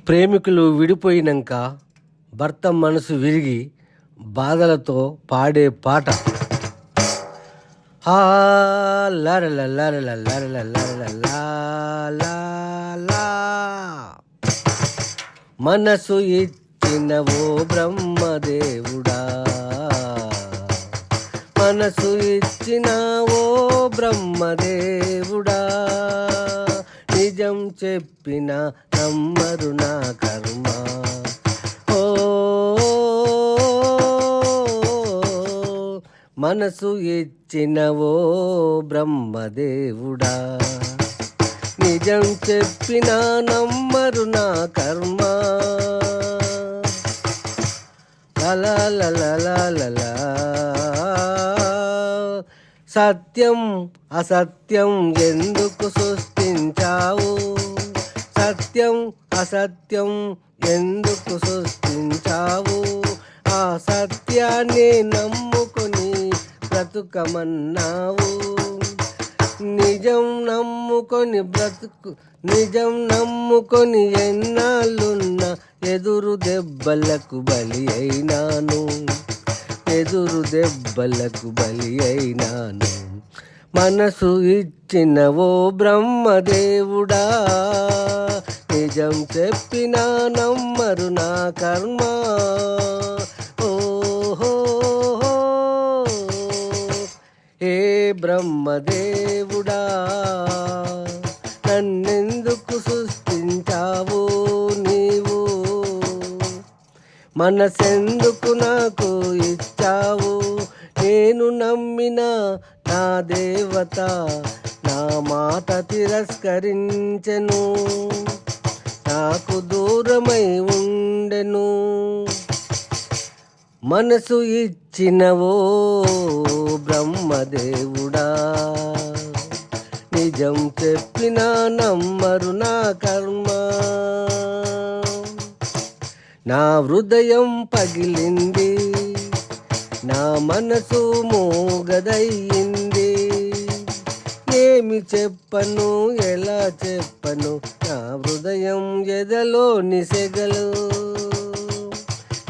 ప్రేమికులు విడిపోయినాక భర్త మనసు విరిగి బాధలతో పాడే పాట. మనసు ఇచ్చిన ఓ బ్రహ్మదేవుడా, మనసు ఇచ్చిన ఓ బ్రహ్మదేవుడా, నిజం చెప్పిన నమ్మరు నా కర్మ. ఓ మనసు ఇచ్చిన ఓ బ్రహ్మదేవుడా, నిజం చెప్పిన నమ్మరు నా కర్మ. లలా సత్యం అసత్యం ఎందుకు సృష్టించావు, సత్యం అసత్యం ఎందుకు సృష్టించావు, ఆ సత్యాన్ని నమ్ముకొని బ్రతుకమన్నావు. నిజం నమ్ముకొని బ్రతుకు, నిజం నమ్ముకొని ఎన్నాళ్ళున్న ఎదురు దెబ్బలకు బలి అయినాను, ఎదురు దెబ్బలకు బలి అయినాను. మనసు ఇచ్చిన ఓ బ్రహ్మదేవుడా, నిజం చెప్పిన నమ్మరు నా కర్మ. ఓహో ఏ బ్రహ్మదేవుడా, నన్నెందుకు సృష్టించావు నీవు, మనసెందుకు నాకు ఇచ్చావు. నేను నమ్మిన నా దేవత నా మాట తిరస్కరించెను, నాకు దూరమై ఉండెను. మనసు ఇచ్చిన ఓ బ్రహ్మదేవుడా, నిజం చెప్పిన నమ్మరు నా కర్మ. నా హృదయం పగిలింది, నా మనసు మోగదయ్యింది, ఏమి చెప్పను ఎలా చెప్పను, నా హృదయం ఎదలో నిసెగలు,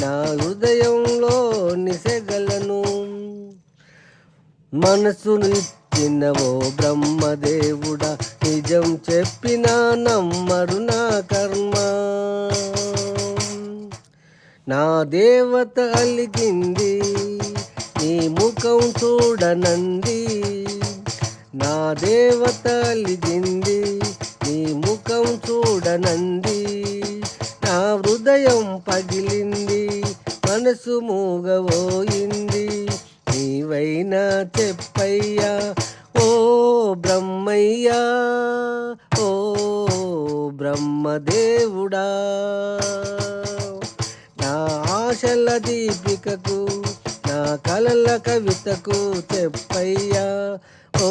నా హృదయంలో నిసెగలను. మనసును ఇచ్చిన ఓ బ్రహ్మదేవుడా, నిజం చెప్పిన నమ్మరు నా కర్మ. నా దేవత అలిగింది నీ ముఖం చూడనంది, నా దేవత అలిగింది నీ ముఖం చూడనంది, నా హృదయం పగిలింది మనసు మూగబోయింది. నీవైనా చెప్పయ్యా ఓ బ్రహ్మయ్యా, ఓ బ్రహ్మదేవుడా, నా ఆశల దీపికకు నా కలల కవితకు చెప్పయ్యా. ఓ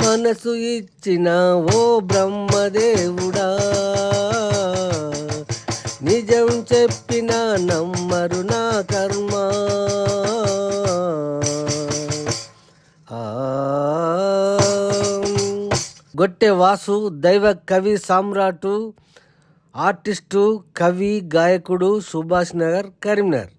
మనసు ఇచ్చిన ఓ బ్రహ్మదేవుడా, నిజం చెప్పిన నమ్మరు నా కర్మ. గొట్టె వాసు దైవ కవి సామ్రాటు, ఆర్టిస్టు, కవి, గాయకుడు, సుభాష్ నగర్, కరీంనగర్.